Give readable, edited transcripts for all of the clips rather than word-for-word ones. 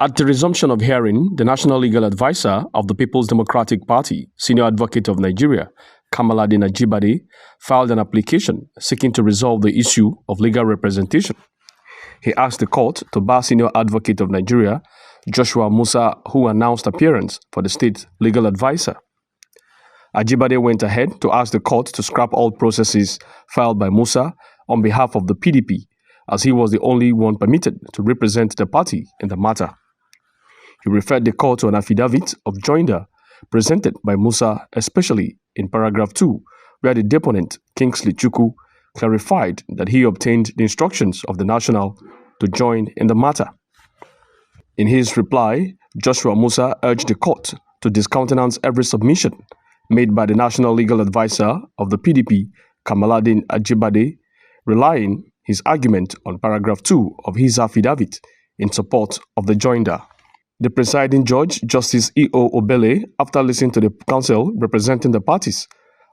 At the resumption of hearing, the National Legal Advisor of the Peoples Democratic Party, Senior Advocate of Nigeria, Kamaladin Ajibade, filed an application seeking to resolve the issue of legal representation. He asked the court to bar Senior Advocate of Nigeria, Joshua Musa, who announced appearance for the state legal advisor. Ajibade went ahead to ask the court to scrap all processes filed by Musa on behalf of the PDP, as he was the only one permitted to represent the party in the matter. He referred the court to an affidavit of joinder presented by Musa, especially in paragraph 2, where the deponent, Kingsley Chukwu, clarified that he obtained the instructions of the National to join in the matter. In his reply, Joshua Musa urged the court to discountenance every submission made by the National Legal Advisor of the PDP, Kamaladin Ajibade, relying his argument on paragraph 2 of his affidavit in support of the joinder. The presiding judge, Justice E.O. Obele, after listening to the counsel representing the parties,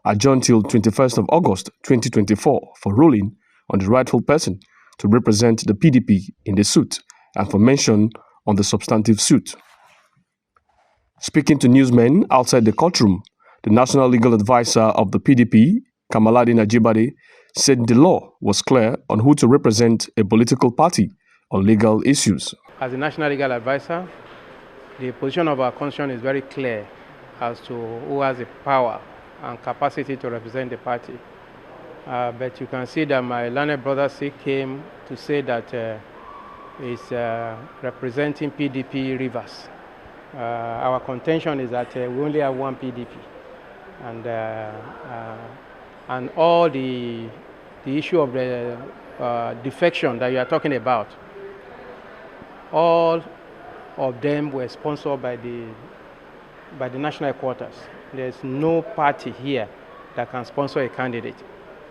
adjourned till 21st of August 2024 for ruling on the rightful person to represent the PDP in the suit and for mention on the substantive suit. Speaking to newsmen outside the courtroom, the National Legal Advisor of the PDP, Kamaladin Ajibade, said the law was clear on who to represent a political party on legal issues. As the National Legal Advisor, the position of our constitution is very clear as to who has the power and capacity to represent the party. But you can see that my learned brother came to say that he's representing PDP Rivers. Our contention is that we only have one PDP. And all the issue of the defection that you are talking about, all of them were sponsored by the national headquarters. There's no party here that can sponsor a candidate.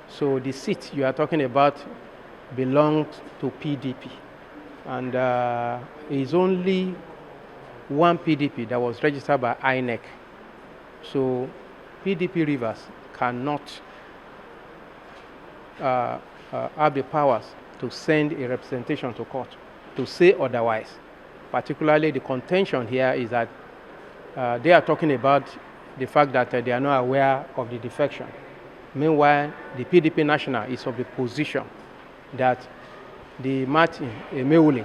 So the seat you are talking about belonged to PDP. And it's only one PDP that was registered by INEC. So PDP Rivers cannot have the powers to send a representation to court to say otherwise. Particularly the contention here is that they are talking about the fact that they are not aware of the defection. Meanwhile, the PDP National is of the position that the Martins Amewhule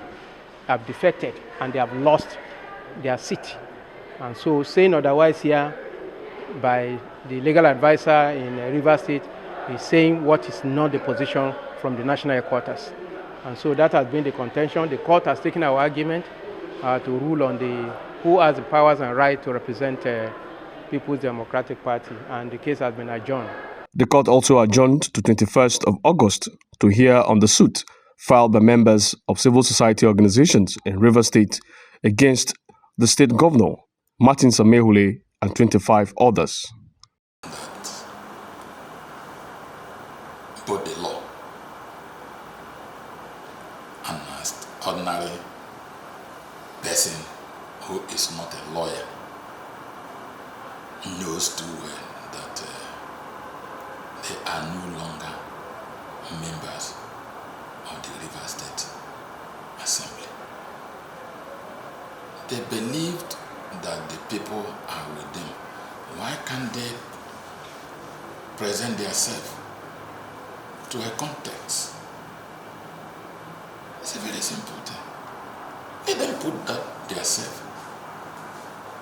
have defected and they have lost their seat. And so saying otherwise here by the legal advisor in Rivers State is saying what is not the position from the national headquarters. And so that has been the contention. The court has taken our argument to rule on who has the powers and right to represent Peoples Democratic Party, and the case has been adjourned. The court also adjourned to 21st of August to hear on the suit filed by members of civil society organizations in Rivers State against the state governor, Martins Amewhule, and 25 others. Both the law and as ordinary person who is not a lawyer knows too well that they are no longer members of the Rivers State Assembly. They believed that the people are with them. Why can't they present themselves to a context? It's a very simple thing. Let them put that themselves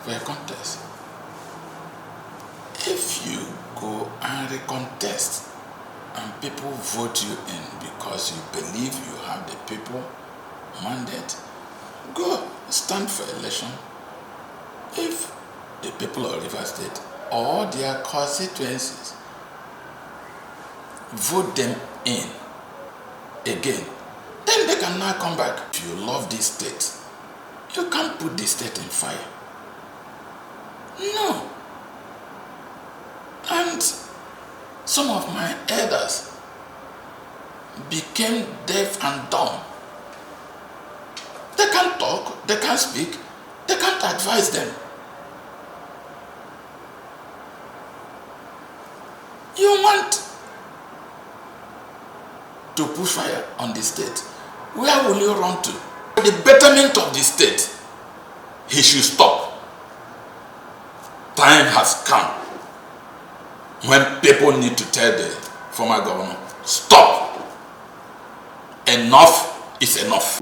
for a contest. If you go and recontest and people vote you in because you believe you have the people mandate, go stand for election. If the people of Rivers State or their constituencies vote them in again, then they can now come back. If you love this state, you can't put the state in fire. No. And some of my elders became deaf and dumb. They can't talk, they can't speak, they can't advise them. You want to put fire on the state. Where will you run to? The betterment of the state. he should stop. Time has come when people need to tell the former governor, stop. Enough is enough.